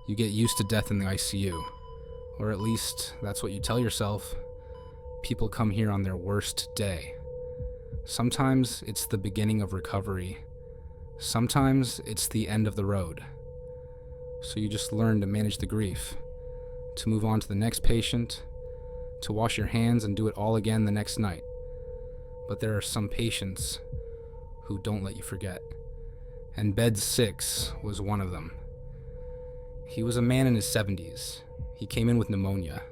You get used to death in the ICU, or at least that's what you tell yourself. People come here on their worst day. Sometimes it's the beginning of recovery. Sometimes it's the end of the road. So you just learn to manage the grief, to move on to the next patient, to wash your hands and do it all again the next night. But there are some patients who don't let you forget. And bed 6 was one of them. He was a man in his 70s. He came in with pneumonia.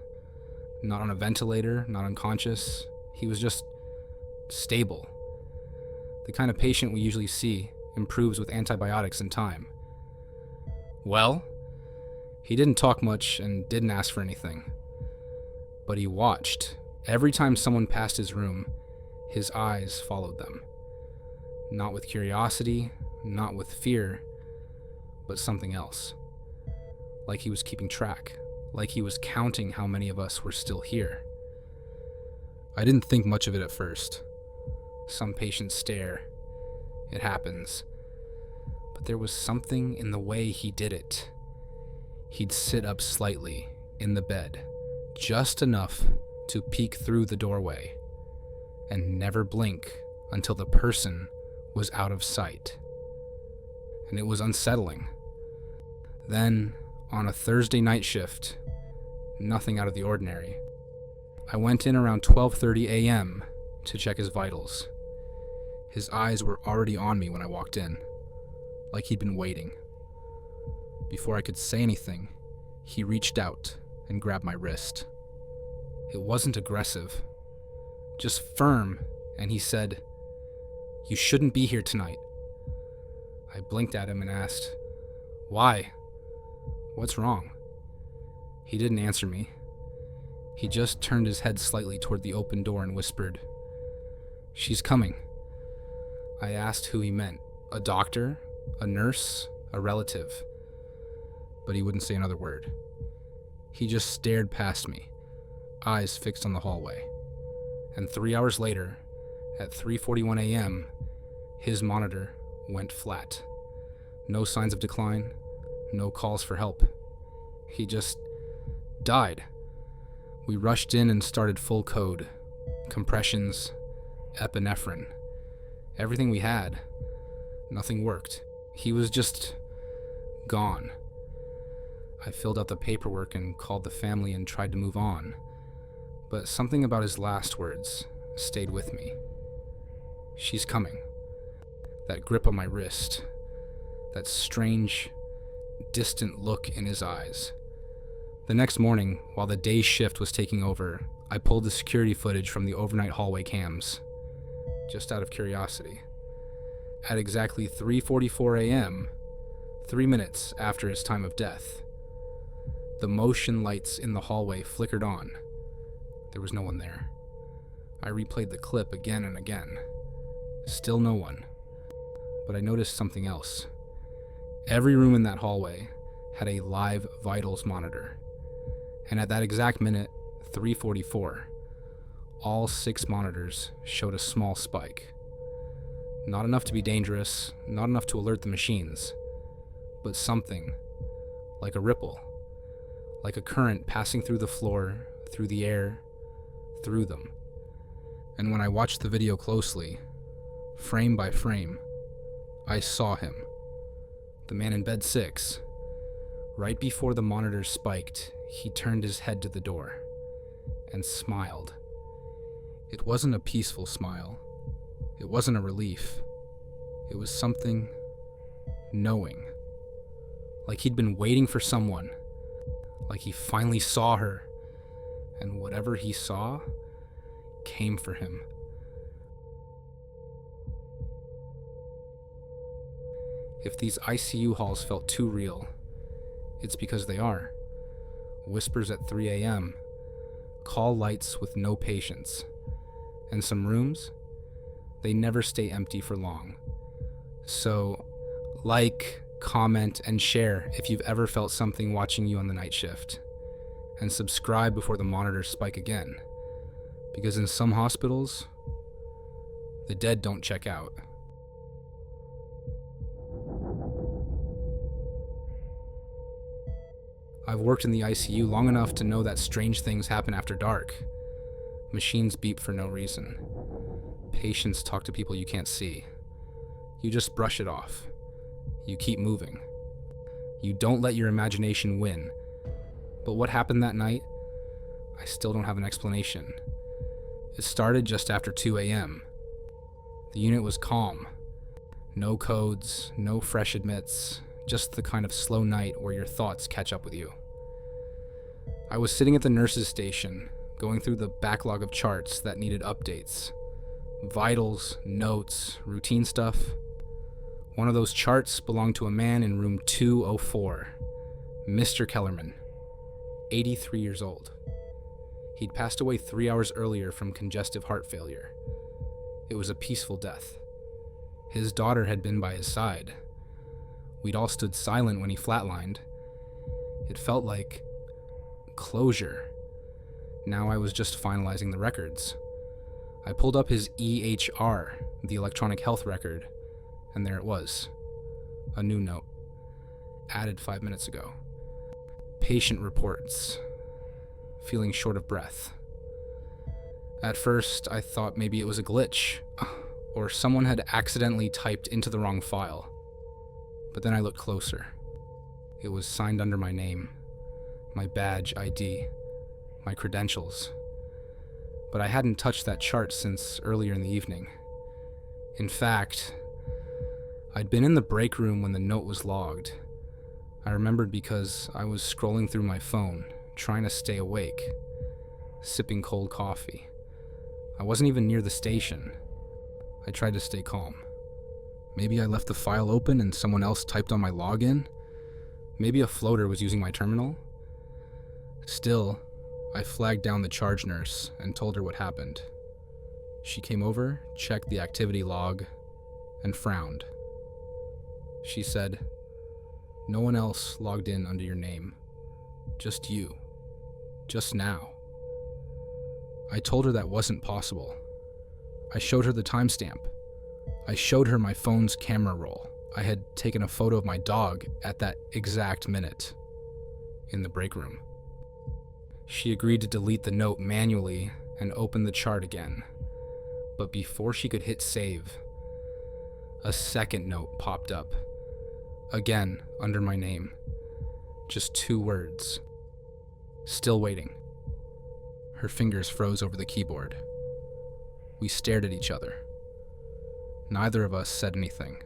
Not on a ventilator, not unconscious. He was just stable. The kind of patient we usually see improves with antibiotics in time. Well, he didn't talk much and didn't ask for anything. But he watched. Every time someone passed his room, his eyes followed them. Not with curiosity, not with fear, but something else. Like he was keeping track, like he was counting how many of us were still here. I didn't think much of it at first. Some patients stare. It happens. But there was something in the way he did it. He'd sit up slightly in the bed, just enough to peek through the doorway, and never blink until the person was out of sight. And it was unsettling. Then, on a Thursday night shift, nothing out of the ordinary, I went in around 12:30 a.m. to check his vitals. His eyes were already on me when I walked in, like he'd been waiting. Before I could say anything, he reached out and grabbed my wrist. It wasn't aggressive, just firm, and he said, "You shouldn't be here tonight." I blinked at him and asked, "Why? What's wrong?" He didn't answer me. He just turned his head slightly toward the open door and whispered, "She's coming." I asked who he meant, a doctor, a nurse, a relative, but he wouldn't say another word. He just stared past me, eyes fixed on the hallway. And 3 hours later, at 3:41 a.m., his monitor went flat. No signs of decline, no calls for help. He just died. We rushed in and started full code. Compressions, epinephrine, everything we had. Nothing worked. He was just gone. I filled out the paperwork and called the family and tried to move on. But something about his last words stayed with me. "She's coming." That grip on my wrist, that strange, distant look in his eyes. The next morning, while the day shift was taking over, I pulled the security footage from the overnight hallway cams, just out of curiosity. At exactly 3:44 a.m., 3 minutes after his time of death, the motion lights in the hallway flickered on. There was no one there. I replayed the clip again and again. Still no one. But I noticed something else. Every room in that hallway had a live vitals monitor. And at that exact minute, 3:44, all 6 monitors showed a small spike. Not enough to be dangerous, not enough to alert the machines, but something, like a ripple, like a current passing through the floor, through the air, through them. And when I watched the video closely, frame by frame, I saw him, the man in bed 6. Right before the monitor spiked, he turned his head to the door and smiled. It wasn't a peaceful smile. It wasn't a relief. It was something knowing. Like he'd been waiting for someone. Like he finally saw her. And whatever he saw came for him. If these ICU halls felt too real, it's because they are. Whispers at 3 a.m., call lights with no patients. And some rooms, they never stay empty for long. So, like, comment, and share if you've ever felt something watching you on the night shift. And subscribe before the monitors spike again. Because in some hospitals, the dead don't check out. I've worked in the ICU long enough to know that strange things happen after dark. Machines beep for no reason. Patients talk to people you can't see. You just brush it off. You keep moving. You don't let your imagination win. But what happened that night? I still don't have an explanation. It started just after 2 a.m. The unit was calm. No codes, no fresh admits, just the kind of slow night where your thoughts catch up with you. I was sitting at the nurse's station, going through the backlog of charts that needed updates. Vitals, notes, routine stuff. One of those charts belonged to a man in room 204, Mr. Kellerman, 83 years old. He'd passed away 3 hours earlier from congestive heart failure. It was a peaceful death. His daughter had been by his side. We'd all stood silent when he flatlined. It felt like closure. Now I was just finalizing the records. I pulled up his EHR, the electronic health record, and there it was. A new note. Added 5 minutes ago. Patient reports. Feeling short of breath. At first, I thought maybe it was a glitch, or someone had accidentally typed into the wrong file. But then I looked closer. It was signed under my name, my badge ID, my credentials. But I hadn't touched that chart since earlier in the evening. In fact, I'd been in the break room when the note was logged. I remembered because I was scrolling through my phone, trying to stay awake, sipping cold coffee. I wasn't even near the station. I tried to stay calm. Maybe I left the file open and someone else typed on my login? Maybe a floater was using my terminal? Still, I flagged down the charge nurse and told her what happened. She came over, checked the activity log, and frowned. She said, "No one else logged in under your name. Just you. Just now." I told her that wasn't possible. I showed her the timestamp. I showed her my phone's camera roll. I had taken a photo of my dog at that exact minute in the break room. She agreed to delete the note manually and open the chart again. But before she could hit save, a second note popped up. Again, under my name. Just 2 words. Still waiting. Her fingers froze over the keyboard. We stared at each other. Neither of us said anything.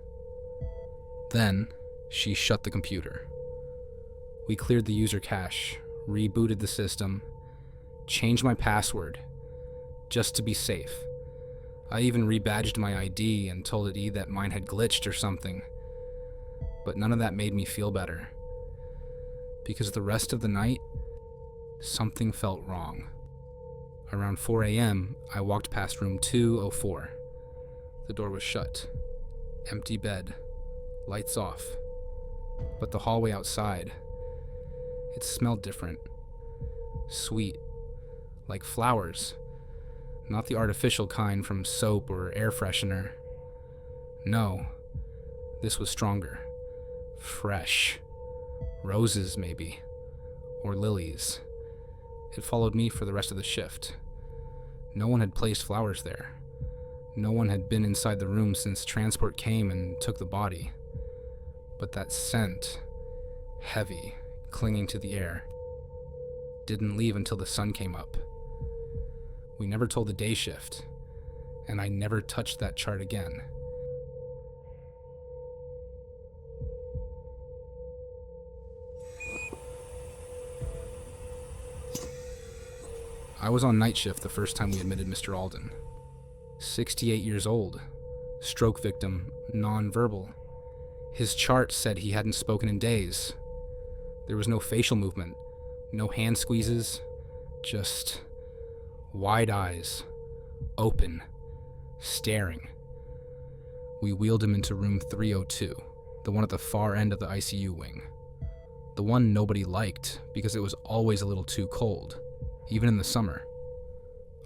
Then, she shut the computer. We cleared the user cache, rebooted the system, changed my password, just to be safe. I even rebadged my ID and told it that mine had glitched or something. But none of that made me feel better. Because the rest of the night, something felt wrong. Around 4 a.m., I walked past room 204. The door was shut. Empty bed. Lights off. But the hallway outside, it smelled different. Sweet. Like flowers. Not the artificial kind from soap or air freshener. No. This was stronger. Fresh. Roses, maybe. Or lilies. It followed me for the rest of the shift. No one had placed flowers there. No one had been inside the room since transport came and took the body. But that scent, heavy, clinging to the air, didn't leave until the sun came up. We never told the day shift, and I never touched that chart again. I was on night shift the first time we admitted Mr. Alden. 68 years old, stroke victim, non-verbal. His chart said he hadn't spoken in days. There was no facial movement, no hand squeezes, just wide eyes, open, staring. We wheeled him into room 302, the one at the far end of the ICU wing. The one nobody liked because it was always a little too cold, even in the summer.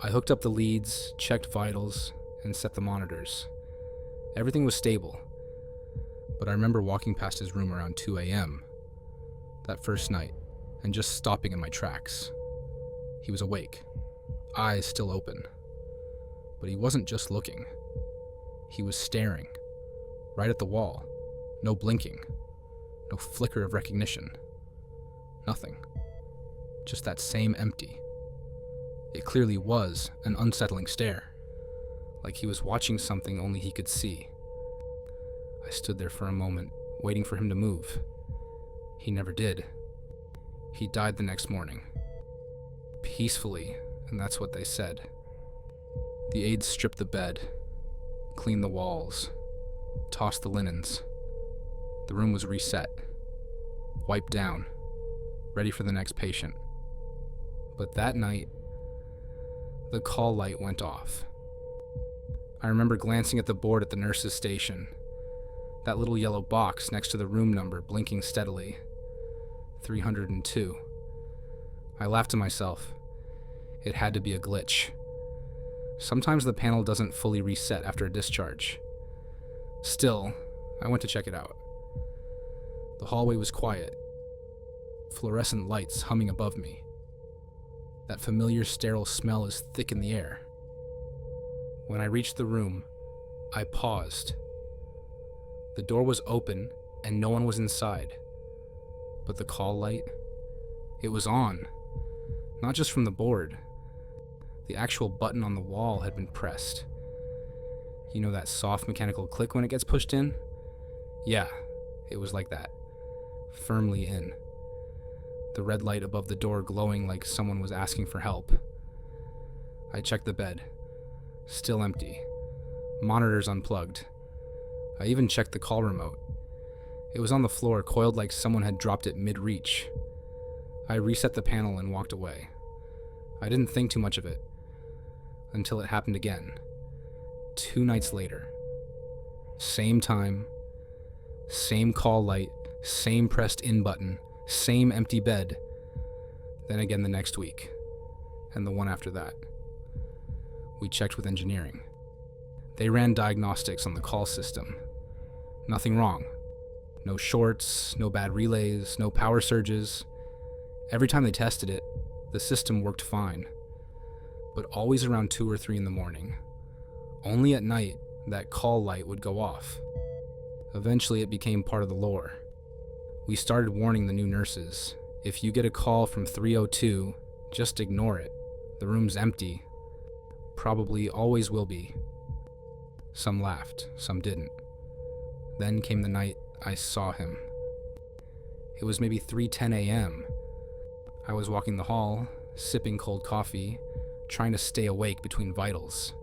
I hooked up the leads, checked vitals, and set the monitors. Everything was stable, but I remember walking past his room around 2 a.m. that first night. and just stopping in my tracks. He was awake, eyes still open. But he wasn't just looking. He was staring, right at the wall. No blinking, no flicker of recognition. Nothing. Just that same empty. It clearly was an unsettling stare, like he was watching something only he could see. I stood there for a moment, waiting for him to move. He never did. He died the next morning. Peacefully, and that's what they said. The aides stripped the bed, cleaned the walls, tossed the linens. The room was reset, wiped down, ready for the next patient. But that night, the call light went off. I remember glancing at the board at the nurse's station, that little yellow box next to the room number blinking steadily. 302. I laughed to myself. It had to be a glitch. Sometimes the panel doesn't fully reset after a discharge. Still, I went to check it out. The hallway was quiet, fluorescent lights humming above me. That familiar sterile smell is thick in the air. When I reached the room, I paused. The door was open and no one was inside. But the call light, it was on. Not just from the board. The actual button on the wall had been pressed. You know that soft mechanical click when it gets pushed in? Yeah, it was like that. Firmly in. The red light above the door glowing like someone was asking for help. I checked the bed. Still empty. Monitors unplugged. I even checked the call remote. It was on the floor, coiled like someone had dropped it mid-reach. I reset the panel and walked away. I didn't think too much of it. Until it happened again. 2 nights later. Same time. Same call light. Same pressed in button. Same empty bed. Then again the next week. And the one after that. We checked with engineering. They ran diagnostics on the call system. Nothing wrong. No shorts, no bad relays, no power surges. Every time they tested it, the system worked fine. But always around 2 or 3 in the morning. Only at night, that call light would go off. Eventually it became part of the lore. We started warning the new nurses. If you get a call from 302, just ignore it. The room's empty. Probably always will be. Some laughed, some didn't. Then came the night I saw him. It was maybe 3:10 a.m. I was walking the hall, sipping cold coffee, trying to stay awake between vitals.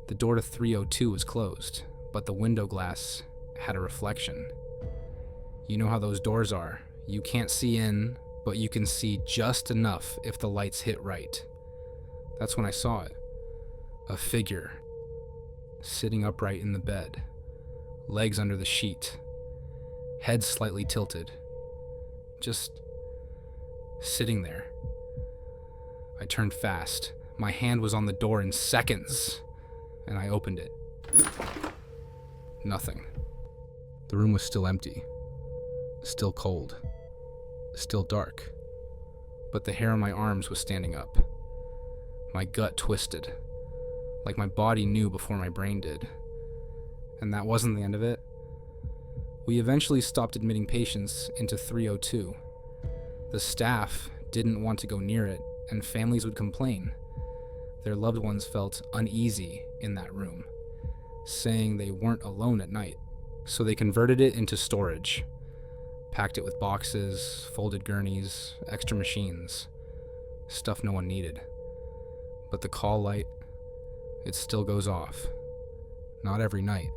The door to 302 was closed, but the window glass had a reflection. You know how those doors are. You can't see in, but you can see just enough if the lights hit right. That's when I saw it. A figure, sitting upright in the bed, legs under the sheet, head slightly tilted, just sitting there. I turned fast. My hand was on the door in seconds, and I opened it. Nothing. The room was still empty, still cold, still dark, but the hair on my arms was standing up. My gut twisted, like my body knew before my brain did. And that wasn't the end of it. We eventually stopped admitting patients into 302. The staff didn't want to go near it, and families would complain. Their loved ones felt uneasy in that room, saying they weren't alone at night. So they converted it into storage, packed it with boxes, folded gurneys, extra machines, stuff no one needed. But the call light, it still goes off. Not every night,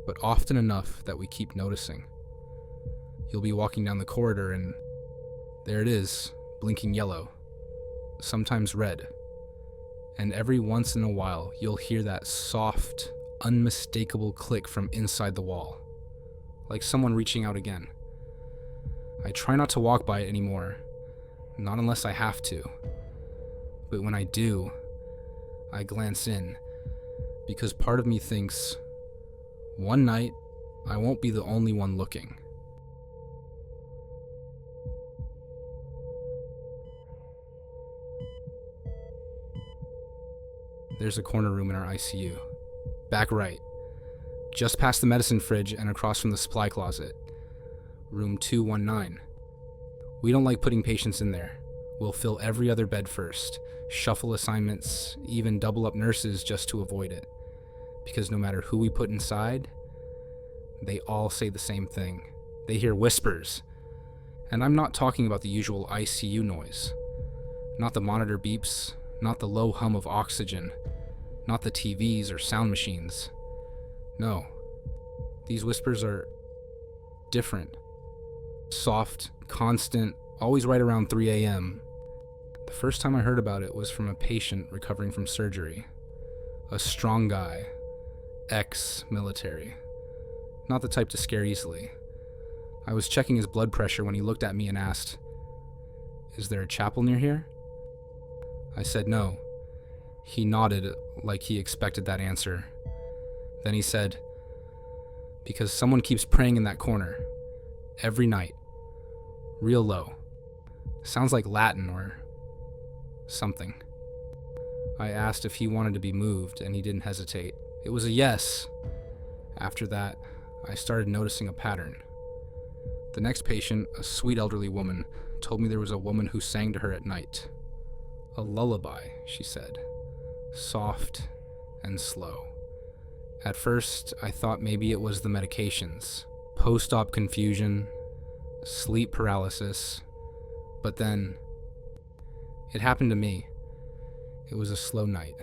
but often enough that we keep noticing. You'll be walking down the corridor and there it is, blinking yellow, sometimes red. And every once in a while, you'll hear that soft, unmistakable click from inside the wall, like someone reaching out again. I try not to walk by it anymore, not unless I have to. But when I do, I glance in, because part of me thinks, one night, I won't be the only one looking. There's a corner room in our ICU. Back right. Just past the medicine fridge and across from the supply closet. Room 219. We don't like putting patients in there. We'll fill every other bed first, shuffle assignments, even double up nurses just to avoid it. Because no matter who we put inside, they all say the same thing. They hear whispers. And I'm not talking about the usual ICU noise. Not the monitor beeps, not the low hum of oxygen, not the TVs or sound machines. No. These whispers are different. Soft, constant, always right around 3 a.m. The first time I heard about it was from a patient recovering from surgery. A strong guy, ex-military. Not the type to scare easily. I was checking his blood pressure when he looked at me and asked, "Is there a chapel near here?" I said no. He nodded like he expected that answer. Then he said, "Because someone keeps praying in that corner. Every night. Real low. Sounds like Latin or something." I asked if he wanted to be moved, and he didn't hesitate. It was a yes. After that, I started noticing a pattern. The next patient, a sweet elderly woman, told me there was a woman who sang to her at night. A lullaby, she said. Soft and slow. At first, I thought maybe it was the medications. Post-op confusion, sleep paralysis. But then, it happened to me. It was a slow night.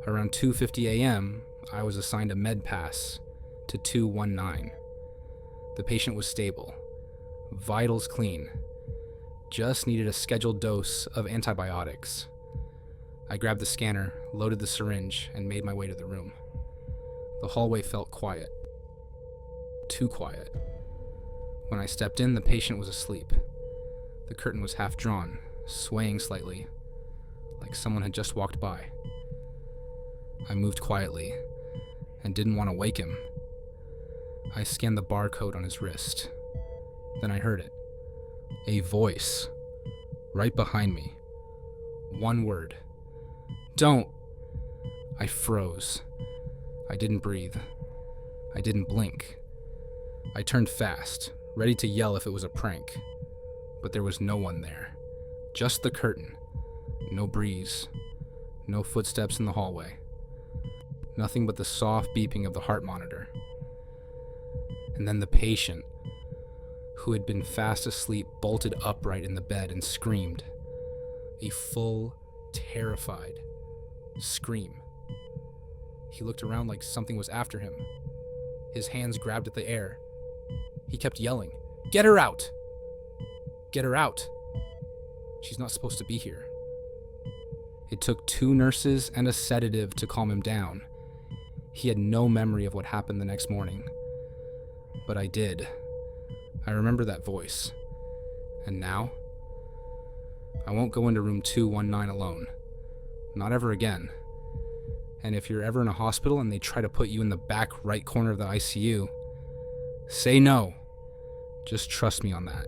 Around 2:50 a.m., I was assigned a med pass to 219. The patient was stable. Vitals clean. Just needed a scheduled dose of antibiotics. I grabbed the scanner, loaded the syringe, and made my way to the room. The hallway felt quiet. Too quiet. When I stepped in, the patient was asleep. The curtain was half drawn, swaying slightly, like someone had just walked by. I moved quietly and didn't want to wake him. I scanned the barcode on his wrist. Then I heard it. A voice. Right behind me. One word. "Don't!" I froze. I didn't breathe. I didn't blink. I turned fast, ready to yell if it was a prank. But there was no one there. Just the curtain. No breeze. No footsteps in the hallway. Nothing but the soft beeping of the heart monitor. And then the patient, who had been fast asleep, bolted upright in the bed and screamed. A full, terrified scream. He looked around like something was after him. His hands grabbed at the air. He kept yelling, "Get her out! Get her out! She's not supposed to be here." It took 2 nurses and a sedative to calm him down. He had no memory of what happened the next morning. But I did. I remember that voice. And now, I won't go into room 219 alone. Not ever again. And if you're ever in a hospital and they try to put you in the back right corner of the ICU, say no. Just trust me on that.